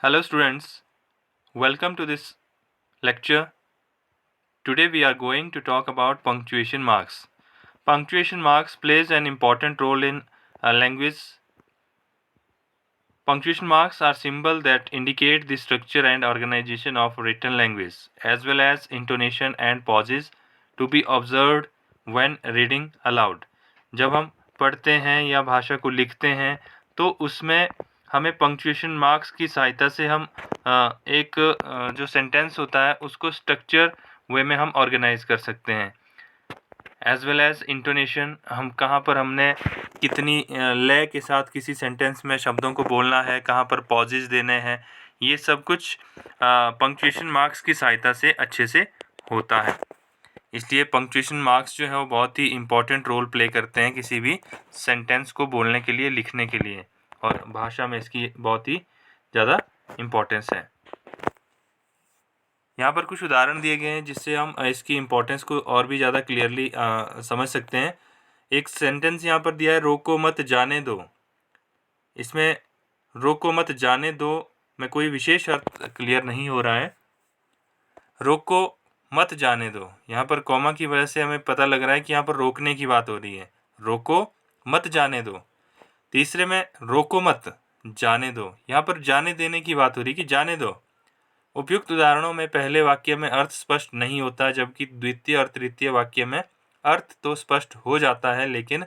Hello students, welcome to this lecture. Today we are going to talk about punctuation marks. Punctuation marks plays an important role in a language. Punctuation marks are symbols that indicate the structure and organization of written language as well as intonation and pauses to be observed when reading aloud. जब हम पढ़ते हैं या भाषा को लिखते हैं तो उसमें हमें पंक्चुएशन मार्क्स की सहायता से हम एक जो सेंटेंस होता है उसको स्ट्रक्चर वे में हम ऑर्गेनाइज कर सकते हैं एज वेल एज इंटोनेशन। हम कहाँ पर हमने कितनी लय के साथ किसी सेंटेंस में शब्दों को बोलना है, कहाँ पर पॉजेज देने हैं, ये सब कुछ पंक्चुएशन मार्क्स की सहायता से अच्छे से होता है। इसलिए पंक्चुएशन मार्क्स जो है वो बहुत ही इम्पोर्टेंट रोल प्ले करते हैं किसी भी सेंटेंस को बोलने के लिए, लिखने के लिए, और भाषा में इसकी बहुत ही ज़्यादा इम्पोर्टेंस है। यहाँ पर कुछ उदाहरण दिए गए हैं जिससे हम इसकी इम्पोर्टेंस को और भी ज़्यादा क्लियरली समझ सकते हैं। एक सेंटेंस यहाँ पर दिया है, रोको मत जाने दो। इसमें रोको मत जाने दो में कोई विशेष अर्थ क्लियर नहीं हो रहा है। रोको मत जाने दो, यहाँ पर कॉमा की वजह से हमें पता लग रहा है कि यहाँ पर रोकने की बात हो रही है। रोको मत जाने दो। तीसरे में रोको मत जाने दो, यहाँ पर जाने देने की बात हो रही है कि जाने दो। उपयुक्त उदाहरणों में पहले वाक्य में अर्थ स्पष्ट नहीं होता, जबकि द्वितीय और तृतीय वाक्य में अर्थ तो स्पष्ट हो जाता है लेकिन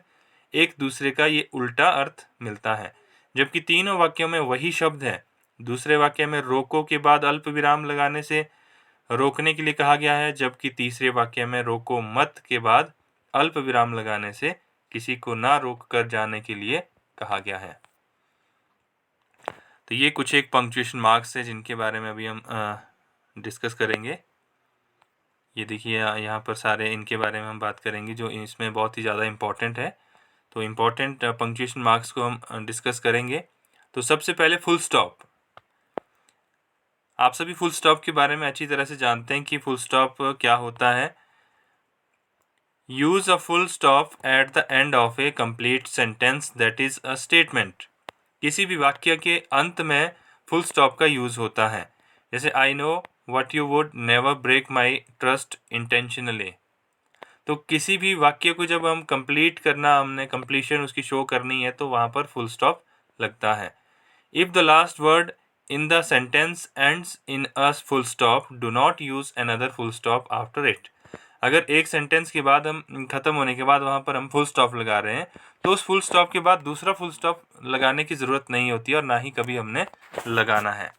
एक दूसरे का ये उल्टा अर्थ मिलता है। जबकि तीनों वाक्यों में वही शब्द है। दूसरे वाक्य में रोको के बाद अल्प विराम लगाने से रोकने के लिए कहा गया है, जबकि तीसरे वाक्य में रोको मत के बाद अल्प विराम लगाने से किसी को ना रोक कर जाने के लिए कहा गया है। तो ये कुछ एक पंक्चुएशन मार्क्स है जिनके बारे में अभी हम डिस्कस करेंगे। ये देखिए यहाँ पर सारे इनके बारे में हम बात करेंगे जो इसमें बहुत ही ज़्यादा इम्पोर्टेंट है। तो इम्पोर्टेंट पंक्चुएशन मार्क्स को हम डिस्कस करेंगे। तो सबसे पहले फुल स्टॉप। आप सभी फुल स्टॉप के बारे में अच्छी तरह से जानते हैं कि फुल स्टॉप क्या होता है। Use a full stop at the end of A complete sentence that is a statement. किसी भी वाक्य के अंत में फुल स्टॉप का यूज़ होता है। जैसे I know what you would never break my trust intentionally. तो किसी भी वाक्य को जब हम कंप्लीट करना, हमने कंप्लीशन उसकी शो करनी है, तो वहाँ पर फुल स्टॉप लगता है। If the last word in the sentence ends in a full stop, do not use another full stop after it. अगर एक सेंटेंस के बाद हम ख़त्म होने के बाद वहाँ पर हम फुल स्टॉप लगा रहे हैं तो उस फुल स्टॉप के बाद दूसरा फुल स्टॉप लगाने की ज़रूरत नहीं होती और ना ही कभी हमने लगाना है।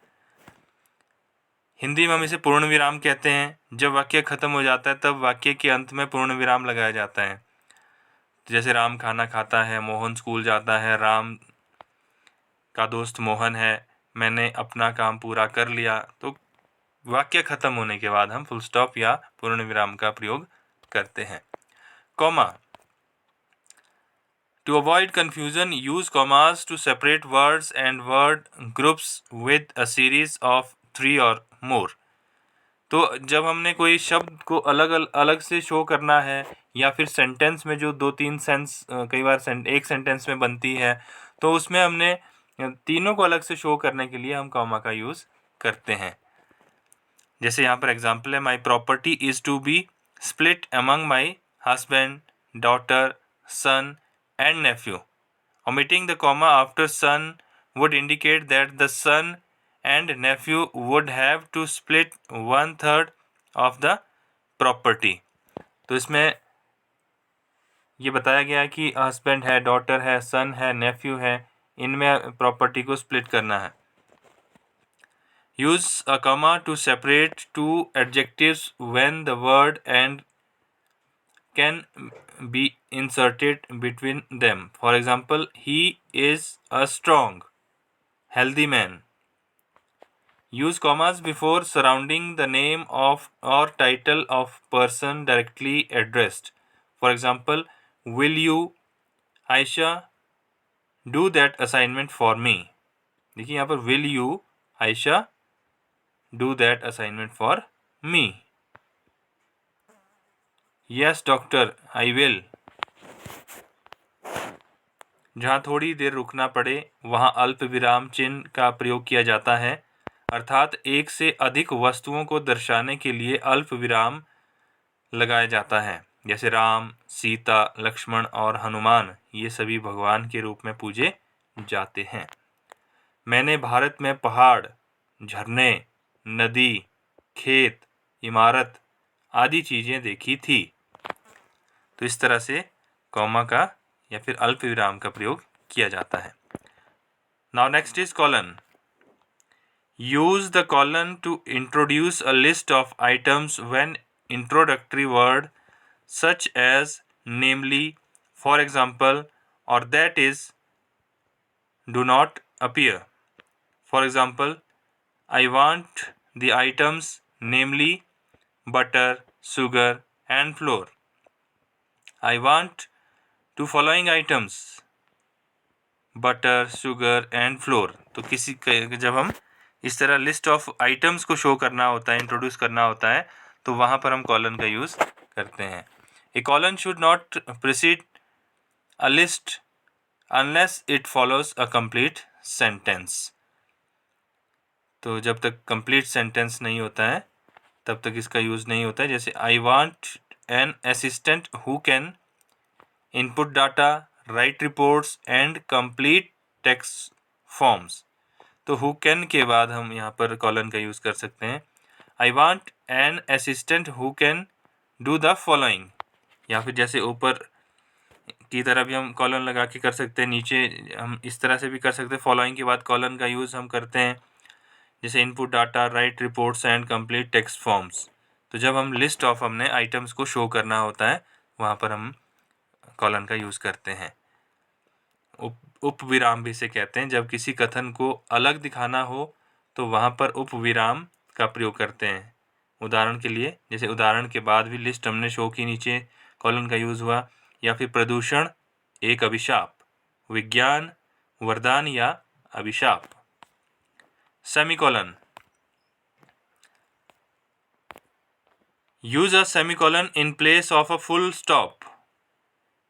हिंदी में हम इसे पूर्ण विराम कहते हैं। जब वाक्य ख़त्म हो जाता है तब वाक्य के अंत में पूर्ण विराम लगाया जाता है। जैसे राम खाना खाता है, मोहन स्कूल जाता है, राम का दोस्त मोहन है, मैंने अपना काम पूरा कर लिया। तो वाक्य ख़त्म होने के बाद हम फुल स्टॉप या पूर्ण विराम का प्रयोग करते हैं। Comma. To avoid confusion, use commas to separate words and word groups with a series of 3 or more. तो जब हमने कोई शब्द को अलग से शो करना है या फिर सेंटेंस में जो 2-3 सेंस कई बार एक सेंटेंस में बनती है, तो उसमें हमने तीनों को अलग से शो करने के लिए हम कॉमा का यूज़ करते हैं। जैसे यहाँ पर एग्जाम्पल है, my property is to be split among my husband, daughter, son and nephew. Omitting the comma after son would indicate that the son and nephew would have to split 1/3 of the property. तो इसमें ये बताया गया है कि husband है, daughter है, सन है, नेफ्यू है, इनमें प्रॉपर्टी को स्प्लिट करना है। Use a comma to separate two adjectives when the word and can be inserted between them. For example, he is a strong, healthy man. Use commas before surrounding the name of or title of person directly addressed. For example, will you, Aisha, do that assignment for me? देखिए यहाँ पर will you, Aisha, do that assignment for me. Yes, doctor, I will. जहाँ थोड़ी देर रुकना पड़े वहाँ अल्प विराम चिन्ह का प्रयोग किया जाता है। अर्थात एक से अधिक वस्तुओं को दर्शाने के लिए अल्प विराम लगाया जाता है। जैसे राम, सीता, लक्ष्मण और हनुमान ये सभी भगवान के रूप में पूजे जाते हैं। मैंने भारत में पहाड़, झरने, नदी, खेत, इमारत आदि चीज़ें देखी थी। तो इस तरह से कॉमा का या फिर अल्प विराम का प्रयोग किया जाता है। Now next is colon. Use the colon to introduce a list of items when introductory word such as namely, for example, or that is do not appear. For example, I want the items namely butter, sugar and flour. I want two following items butter, sugar and flour. तो किसी जब हम इस तरह list of items को show करना होता है, इंट्रोड्यूस करना होता है, तो वहाँ पर हम कॉलन का यूज़ करते हैं। A colon should not precede a list unless it follows a complete sentence. तो जब तक complete sentence नहीं होता है तब तक इसका यूज़ नहीं होता है। जैसे I want an assistant who can input data, write reports and complete text forms. तो who can के बाद हम यहाँ पर colon का यूज़ कर सकते हैं। I want an assistant who can do the following. या फिर जैसे ऊपर की तरफ भी हम कॉलन लगा के कर सकते हैं, नीचे हम इस तरह से भी कर सकते हैं। फॉलोइंग के बाद कॉलन का यूज़ हम करते हैं, जैसे input data, right reports and complete text forms. तो जब हम लिस्ट ऑफ हमने आइटम्स को शो करना होता है वहाँ पर हम कॉलन का यूज़ करते हैं। उप विराम भी इसे कहते हैं। जब किसी कथन को अलग दिखाना हो तो वहाँ पर उप विराम का प्रयोग करते हैं। उदाहरण के लिए, जैसे उदाहरण के बाद भी लिस्ट हमने शो की, नीचे कॉलन का यूज़ हुआ। या फिर प्रदूषण एक अभिशाप, विज्ञान वरदान या अभिशाप। Semicolon. Use a semicolon in place of a full stop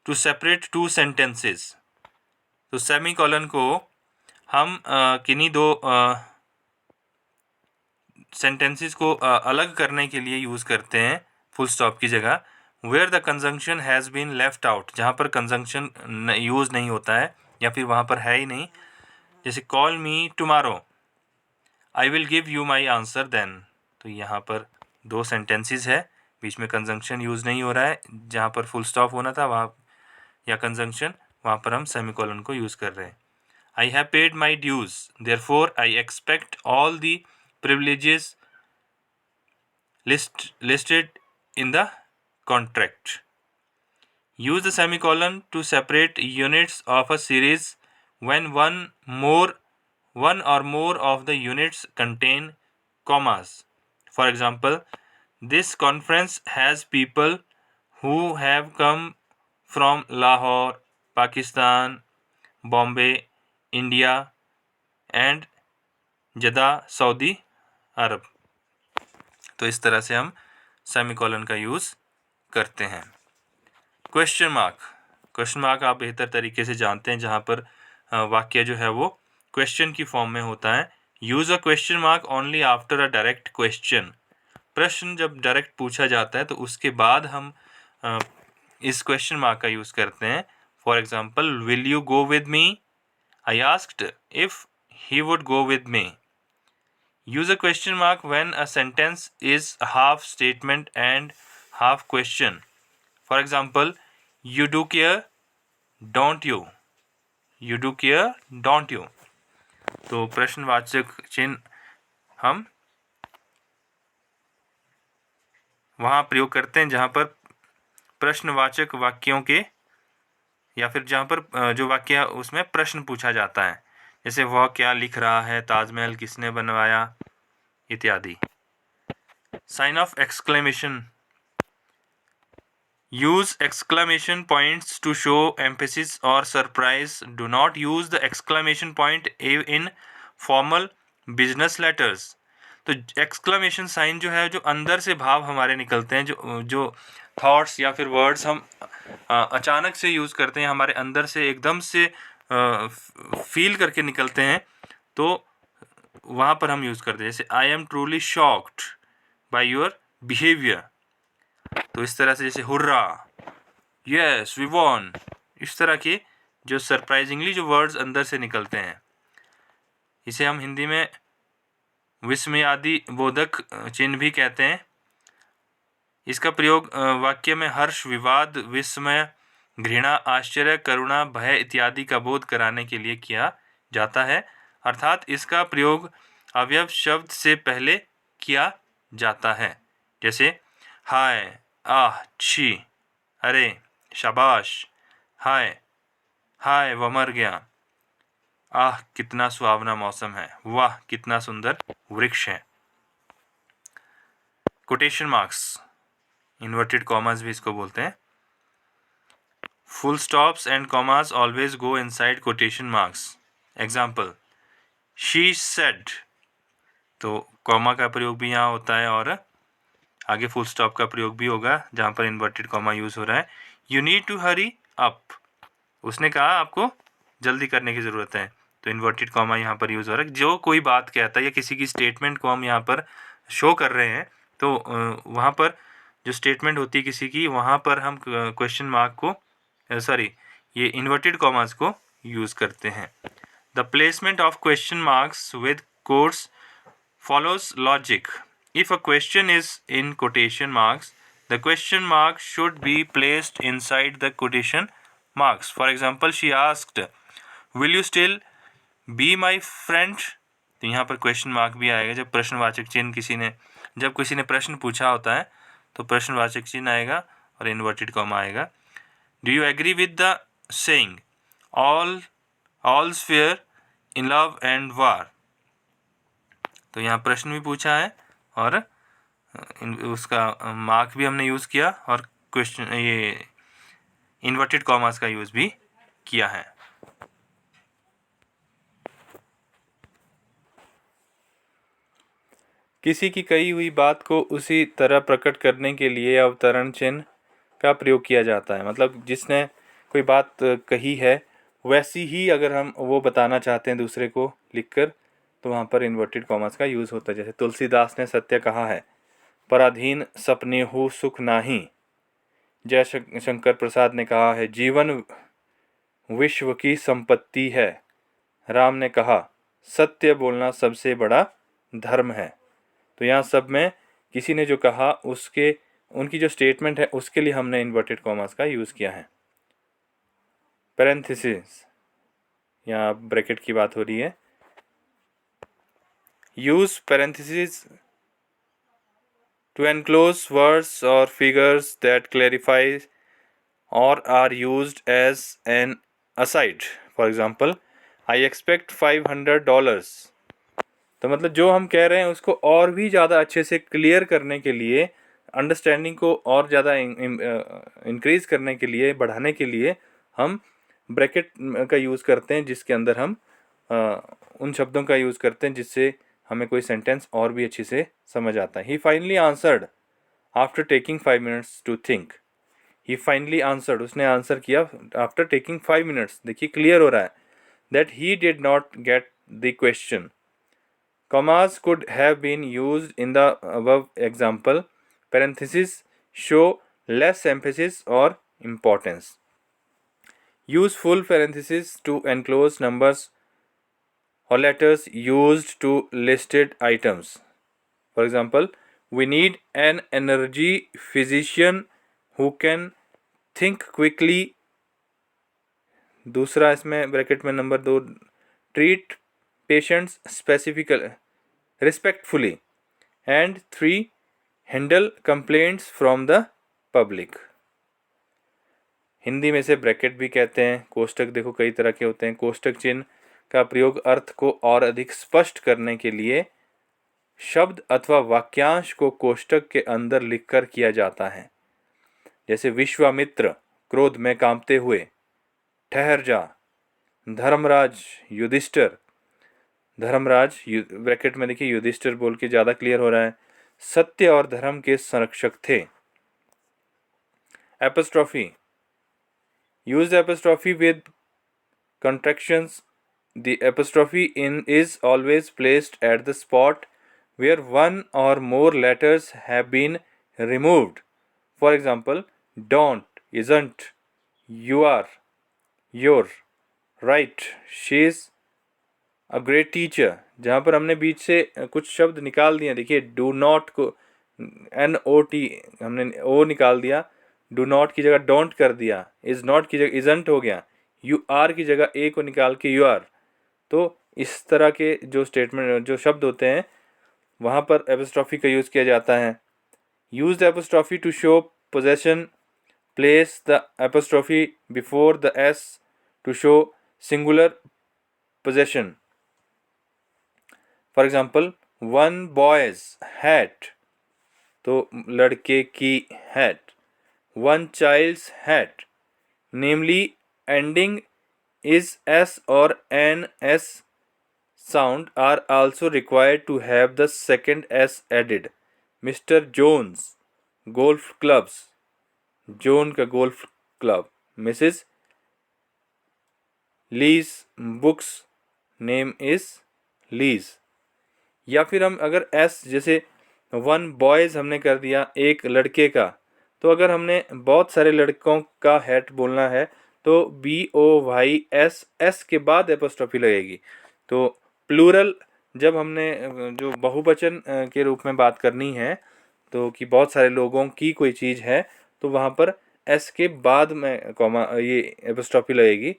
to separate two sentences. तो सेमीकोलन को हम किन्हीं दो सेंटेंसेस को अलग करने के लिए यूज़ करते हैं फुल स्टॉप की जगह। Where the conjunction has been left out, जहाँ पर कंजंक्शन यूज़ नहीं होता है या फिर वहाँ पर है ही नहीं। जैसे call me tomorrow, I will give you my answer then. तो यहाँ पर दो सेंटेंसेस है, बीच में कंजंक्शन यूज़ नहीं हो रहा है। जहाँ पर फुल स्टॉप होना था वहाँ या कंजंक्शन, वहाँ पर हम सेमीकोलन को यूज़ कर रहे हैं। I have paid my dues therefore I expect all the privileges listed in the contract. Use the semicolon to separate units of a series when one or more of the units contain commas. For example, this conference has people who have come from Lahore, Pakistan, Bombay, India and Jeddah, Saudi अरब। तो इस तरह से हम semicolon का use करते हैं। Question mark. Question mark आप बेहतर तरीके से जानते हैं, जहाँ पर वाक्य जो है वो क्वेश्चन की फॉर्म में होता है। Use a question mark only after a direct question. प्रश्न जब डायरेक्ट पूछा जाता है तो उसके बाद हम इस क्वेश्चन मार्क का यूज़ करते हैं। For example, will you go with me? I asked if he would go with me. Use a question mark when a sentence is half statement and half question. For example, you do care, don't you? You do care, don't you? तो प्रश्नवाचक चिन्ह हम वहाँ प्रयोग करते हैं जहाँ पर प्रश्नवाचक वाक्यों के या फिर जहाँ पर जो वाक्य उसमें प्रश्न पूछा जाता है, जैसे वह क्या लिख रहा है, ताजमहल किसने बनवाया इत्यादि। Sign of exclamation. Use exclamation points to show emphasis or surprise. Do not use the exclamation point in formal business letters. तो exclamation sign जो है, जो अंदर से भाव हमारे निकलते हैं, जो thoughts या फिर words हम अचानक से यूज़ करते हैं, हमारे अंदर से एकदम से फील करके निकलते हैं, तो वहाँ पर हम यूज़ करते हैं। जैसे I am truly shocked by your behaviour, तो इस तरह से जैसे हुर्रा, यस वी वॉन, इस तरह के जो सरप्राइजिंगली जो वर्ड्स अंदर से निकलते हैं, इसे हम हिंदी में विस्मयादि बोधक चिन्ह भी कहते हैं। इसका प्रयोग वाक्य में हर्ष, विवाद, विस्मय, घृणा, आश्चर्य, करुणा, भय इत्यादि का बोध कराने के लिए किया जाता है, अर्थात इसका प्रयोग अवयव शब्द से पहले किया जाता है। जैसे हाय, आह, छी, अरे, शाबाश, हाय, हाय वह मर गया, आह कितना सुहावना मौसम है, वाह कितना सुंदर वृक्ष है। कोटेशन मार्क्स, इन्वर्टेड कॉमास भी इसको बोलते हैं। Full stops and commas always go inside quotation marks. Example, she said, तो कॉमा का प्रयोग भी यहाँ होता है और आगे फुल स्टॉप का प्रयोग भी होगा जहाँ पर इन्वर्टेड कॉमा यूज हो रहा है। You need to hurry up, उसने कहा आपको जल्दी करने की ज़रूरत है, तो इन्वर्टेड कॉमा यहाँ पर यूज़ हो रहा है। जो कोई बात कहता है या किसी की स्टेटमेंट को हम यहाँ पर शो कर रहे हैं, तो वहाँ पर जो स्टेटमेंट होती है किसी की, वहाँ पर हम क्वेश्चन मार्क को ये इन्वर्टेड कॉमास को यूज़ करते हैं। The placement of question marks with quotes follows logic. If a question is in quotation marks, the question mark should be placed inside the quotation marks. For example, she asked, "Will you still be my friend?" तो यहाँ पर question mark भी आएगा जब प्रश्नवाचक चिन्ह जब किसी ने प्रश्न पूछा होता है तो प्रश्नवाचक चिन्ह आएगा और इन्वर्टेड कॉमा आएगा। Do you agree with the saying all's fair in love and war? तो यहाँ प्रश्न भी पूछा है और उसका मार्क भी हमने यूज़ किया और क्वेश्चन ये इन्वर्टेड कॉमास का यूज़ भी किया है। किसी की कही हुई बात को उसी तरह प्रकट करने के लिए अवतरण चिन्ह का प्रयोग किया जाता है। मतलब जिसने कोई बात कही है वैसी ही अगर हम वो बताना चाहते हैं दूसरे को लिखकर, तो वहाँ पर इन्वर्टेड कॉमास का यूज़ होता है। जैसे तुलसीदास ने सत्य कहा है, पराधीन सपने हो सुख नाही। जय शंकर प्रसाद ने कहा है, जीवन विश्व की संपत्ति है। राम ने कहा, सत्य बोलना सबसे बड़ा धर्म है। तो यहाँ सब में किसी ने जो कहा उसके उनकी जो स्टेटमेंट है उसके लिए हमने इन्वर्टेड कॉमास का यूज़ किया है। पैरेंथेसिस, यहाँ ब्रैकेट की बात हो रही है। Use parenthesis to enclose words or figures that clarify or are used as an aside. For example, I expect $500. तो मतलब जो हम कह रहे हैं उसको और भी ज़्यादा अच्छे से क्लियर करने के लिए, अंडरस्टैंडिंग को और ज़्यादा इंक्रीज करने के लिए, बढ़ाने के लिए हम ब्रैकेट का यूज़ करते हैं, जिसके अंदर हम उन शब्दों का यूज़ करते हैं जिससे हमें कोई सेंटेंस और भी अच्छे से समझ आता है। He finally answered after taking 5 minutes to think. He finally answered, उसने आंसर किया आफ्टर टेकिंग 5 मिनट्स। देखिए क्लियर हो रहा है that he did not get the question. Commas could have been used in the above example. Parentheses show less emphasis or importance. Use full parentheses to enclose numbers or letters used to listed items. For example, we need an energy physician who can think quickly. दूसरा इसमें bracket में number 2, treat patients respectfully. And 3, handle complaints from the public. Hindi में से bracket भी कहते हैं। कोष्टक देखो कई तरह के होते हैं। कोष्टक चिन्ह का प्रयोग अर्थ को और अधिक स्पष्ट करने के लिए शब्द अथवा वाक्यांश को कोष्टक के अंदर लिखकर किया जाता है। जैसे विश्वामित्र क्रोध में कांपते हुए, ठहर जा, धर्मराज युधिष्ठिर, धर्मराज ब्रैकेट में देखिए युधिष्ठिर बोल के ज़्यादा क्लियर हो रहा है, सत्य और धर्म के संरक्षक थे। Apostrophe, use apostrophe with contractions the apostrophe in is always placed at the spot where one or more letters have been removed. For example, don't, isn't, you are, your, right, she is a great teacher, जहाँ पर हमने बीच से कुछ शब्द निकाल दिए। देखिए do not को NOT हमने ओ निकाल दिया, डू नॉट की जगह डोंट कर दिया, इज़ नॉट की जगह इज़ंट हो गया, यू आर की जगह ए को निकाल के यू आर। तो इस तरह के जो स्टेटमेंट जो शब्द होते हैं वहाँ पर एपोस्ट्रॉफी का यूज़ किया जाता है। Use the apostrophe to show possession, place the apostrophe before the S to show singular possession. For example, one boy's hat, तो लड़के की hat, one child's hat, namely ending is s or an s sound are also required to have the second s added. Mr. Jones golf clubs, John का golf club, Mrs. Lee's books, name is Lee's। या फिर हम अगर s जैसे one boys हमने कर दिया एक लड़के का, तो अगर हमने बहुत सारे लड़कों का हैट बोलना है तो BOYS के बाद एपोस्ट्रॉफी लगेगी। तो प्लूरल जब हमने जो बहुवचन के रूप में बात करनी है, तो कि बहुत सारे लोगों की कोई चीज़ है, तो वहाँ पर S के बाद में कॉमा ये एपोस्ट्रॉफी लगेगी।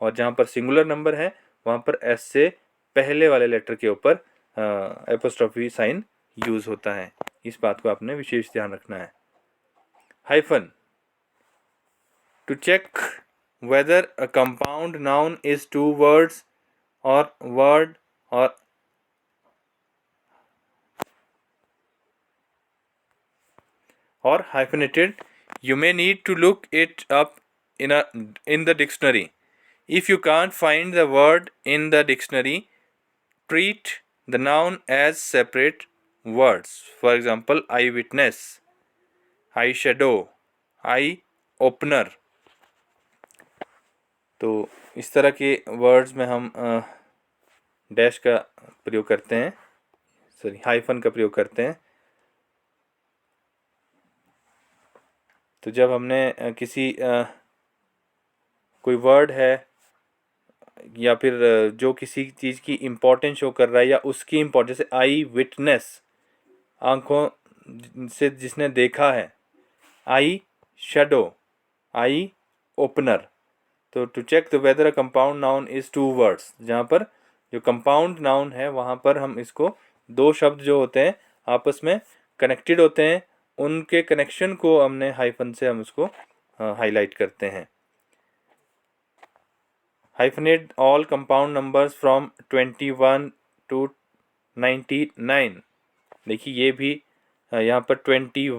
और जहाँ पर सिंगुलर नंबर है वहाँ पर S से पहले वाले लेटर के ऊपर एपोस्ट्रॉफी साइन यूज़ होता है। इस बात को आपने विशेष ध्यान रखना है। Hyphen, to check whether a compound noun is two words or word or hyphenated, you may need to look it up in the dictionary. If you can't find the word in the dictionary, treat the noun as separate words. For example, eyewitness, eye shadow, eye opener। तो इस तरह के words में हम dash का प्रयोग करते हैं, सॉरी हाइफन का प्रयोग करते हैं। तो जब हमने किसी कोई वर्ड है या फिर जो किसी चीज़ की इम्पोर्टेंस शो कर रहा है या उसकी इम्पोर्टेंस, जैसे आई विटनेस, आँखों से जिसने देखा है, आई शेडो, आई ओपनर। तो to check the whether a compound noun is two words, जहाँ पर जो कंपाउंड नाउन है वहाँ पर हम इसको दो शब्द जो होते हैं आपस में कनेक्टेड होते हैं, उनके कनेक्शन को हमने हाइफन से हम उसको हाईलाइट करते हैं। Hyphenate all compound numbers from 21 to 99। देखिए ये भी यहाँ पर 20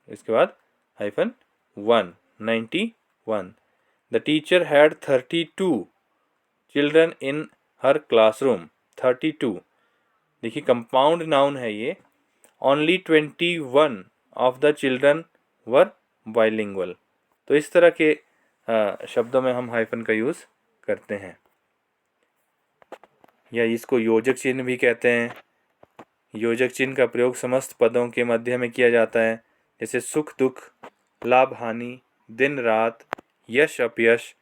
इसके बाद hyphen 91। The teacher had 32 children in her classroom. 32, देखिए कंपाउंड नाउन है ये। Only 21 of the children were bilingual. तो इस तरह के शब्दों में हम हाइफन का यूज़ करते हैं, या इसको योजक चिन्ह भी कहते हैं। योजक चिन्ह का प्रयोग समस्त पदों के मध्य में किया जाता है, जैसे सुख दुख, लाभ हानि, दिन रात, यश अपयश,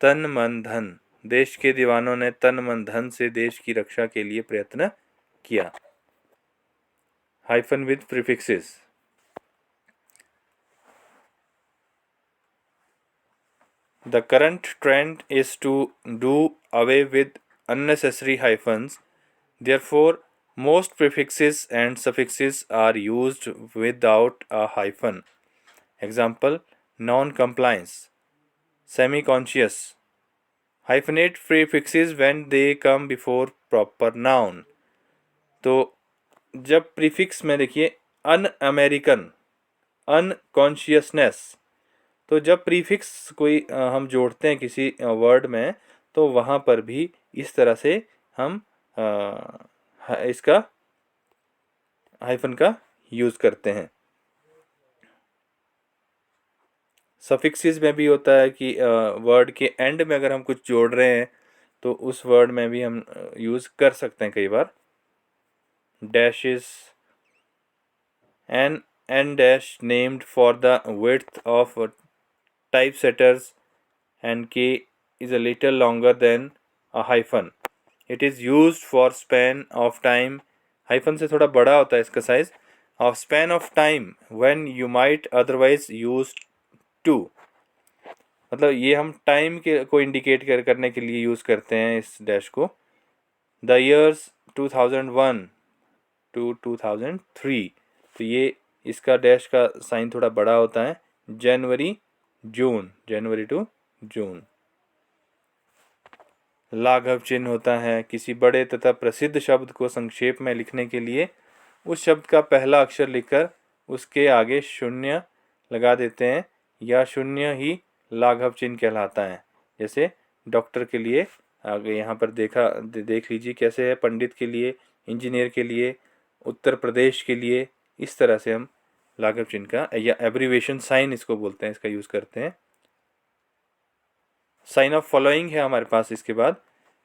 तन मन धन। देश के दीवानों ने तन मन धन से देश की रक्षा के लिए प्रयत्न किया। Hyphen with prefixes. The current trend is to do away with unnecessary hyphens. Therefore, most prefixes and suffixes are used without a hyphen. Example, non-compliance, semi-conscious. Hyphenate prefixes when they come before proper noun. तो जब prefix में देखिए अन-अमेरिकन, unconsciousness, तो जब prefix कोई हम जोड़ते हैं किसी वर्ड में, तो वहाँ पर भी इस तरह से हम इसका हाइफन का यूज़ करते हैं। सफिक्सेस में भी होता है कि वर्ड के एंड में अगर हम कुछ जोड़ रहे हैं तो उस वर्ड में भी हम यूज़ कर सकते हैं कई बार। Dashes an en dash named for the width of typesetters and k is a little longer than a hyphen. It is used for span of time, hyphen से थोड़ा बड़ा होता है इसका size, of span of time when you might otherwise use to. मतलब ये हम time के को इंडिकेट करने के लिए यूज़ करते हैं इस डैश को। द ईयर्स 2001 to 2003, तो ये इसका डैश का साइन थोड़ा बड़ा होता है। जनवरी जून, जनवरी टू जून। लाघव चिन्ह होता है किसी बड़े तथा प्रसिद्ध शब्द को संक्षेप में लिखने के लिए उस शब्द का पहला अक्षर लिखकर उसके आगे शून्य लगा देते हैं, या शून्य ही लाघव चिन्ह कहलाता है। जैसे डॉक्टर के लिए आगे यहाँ पर देख लीजिए कैसे है, पंडित के लिए, इंजीनियर के लिए, उत्तर प्रदेश के लिए, इस तरह से हम लाघव चिन्ह का या एब्रीवेशन साइन इसको बोलते हैं, इसका यूज़ करते हैं। साइन ऑफ फॉलोइंग है हमारे पास। इसके बाद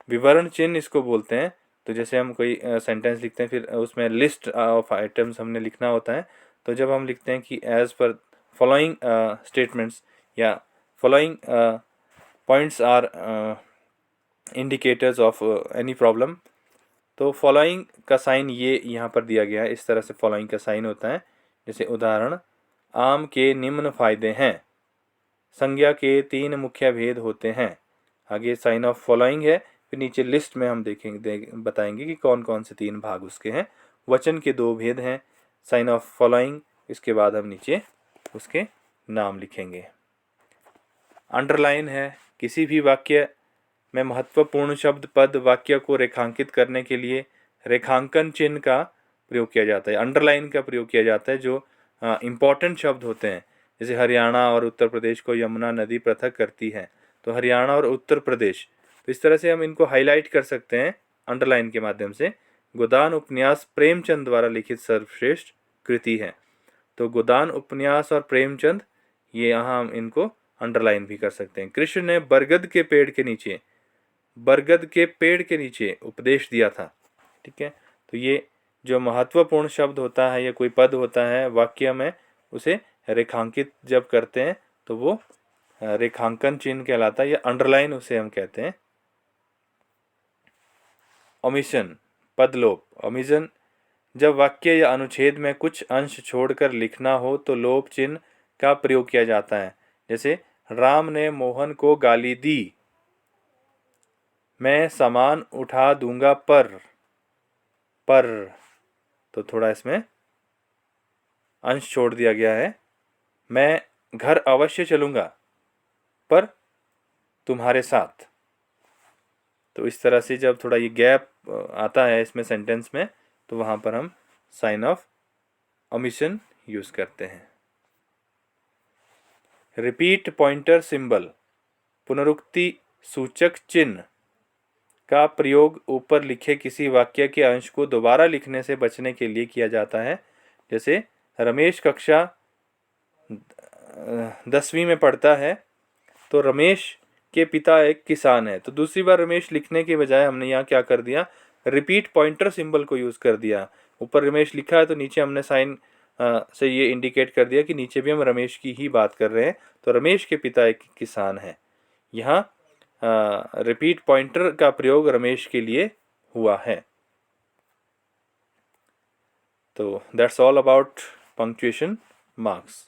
विवरण चिन्ह इसको बोलते हैं। तो जैसे हम कोई सेंटेंस लिखते हैं, फिर उसमें लिस्ट ऑफ आइटम्स हमने लिखना होता है, तो जब हम लिखते हैं कि एज पर फॉलोइंग स्टेटमेंट्स या following points are indicators of any problem, तो फॉलोइंग का साइन ये यहाँ पर दिया गया है। इस तरह से फॉलोइंग का साइन होता है। जैसे उदाहरण, आम के निम्न फायदे हैं, संज्ञा के 3 मुख्य भेद होते हैं। आगे साइन ऑफ फॉलोइंग है, फिर नीचे लिस्ट में हम बताएंगे कि कौन कौन से 3 भाग उसके हैं। वचन के 2 भेद हैं, साइन ऑफ फॉलोइंग, इसके बाद हम नीचे उसके नाम लिखेंगे। अंडरलाइन है, किसी भी वाक्य में महत्वपूर्ण शब्द, पद, वाक्य को रेखांकित करने के लिए रेखांकन चिन्ह का प्रयोग किया जाता है। अंडरलाइन का प्रयोग किया जाता है जो इम्पॉर्टेंट शब्द होते हैं। जैसे हरियाणा और उत्तर प्रदेश को यमुना नदी पृथक करती है, तो हरियाणा और उत्तर प्रदेश, तो इस तरह से हम इनको हाईलाइट कर सकते हैं अंडरलाइन के माध्यम से। गोदान उपन्यास प्रेमचंद द्वारा लिखित सर्वश्रेष्ठ कृति है, तो गोदान उपन्यास और प्रेमचंद, ये यहाँ हम इनको अंडरलाइन भी कर सकते हैं। कृष्ण ने बरगद के पेड़ के नीचे उपदेश दिया था। ठीक है, तो ये जो महत्वपूर्ण शब्द होता है या कोई पद होता है वाक्य में, उसे रेखांकित जब करते हैं तो वो रेखांकन चिन्ह कहलाता है, या अंडरलाइन उसे हम कहते हैं। ओमिशन, पदलोप। ओमिशन, जब वाक्य या अनुच्छेद में कुछ अंश छोड़कर लिखना हो तो लोप चिन्ह का प्रयोग किया जाता है। जैसे राम ने मोहन को गाली दी, मैं सामान उठा दूंगा पर, तो थोड़ा इसमें अंश छोड़ दिया गया है। मैं घर अवश्य चलूंगा पर तुम्हारे साथ। तो इस तरह से जब थोड़ा ये गैप आता है इसमें सेंटेंस में, तो वहाँ पर हम साइन ऑफ ओमिशन यूज़ करते हैं। रिपीट पॉइंटर सिंबल, पुनरुक्ति सूचक चिन्ह का प्रयोग ऊपर लिखे किसी वाक्य के अंश को दोबारा लिखने से बचने के लिए किया जाता है। जैसे रमेश कक्षा 10वीं में पढ़ता है, तो रमेश के पिता एक किसान है, तो दूसरी बार रमेश लिखने के बजाय हमने यहाँ क्या कर दिया, रिपीट पॉइंटर सिंबल को यूज़ कर दिया। ऊपर रमेश लिखा है तो नीचे हमने साइन से ये इंडिकेट कर दिया कि नीचे भी हम रमेश की ही बात कर रहे हैं, तो रमेश के पिता एक किसान है। यहाँ रिपीट पॉइंटर का प्रयोग रमेश के लिए हुआ है। तो that's all about punctuation marks.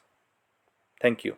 Thank you.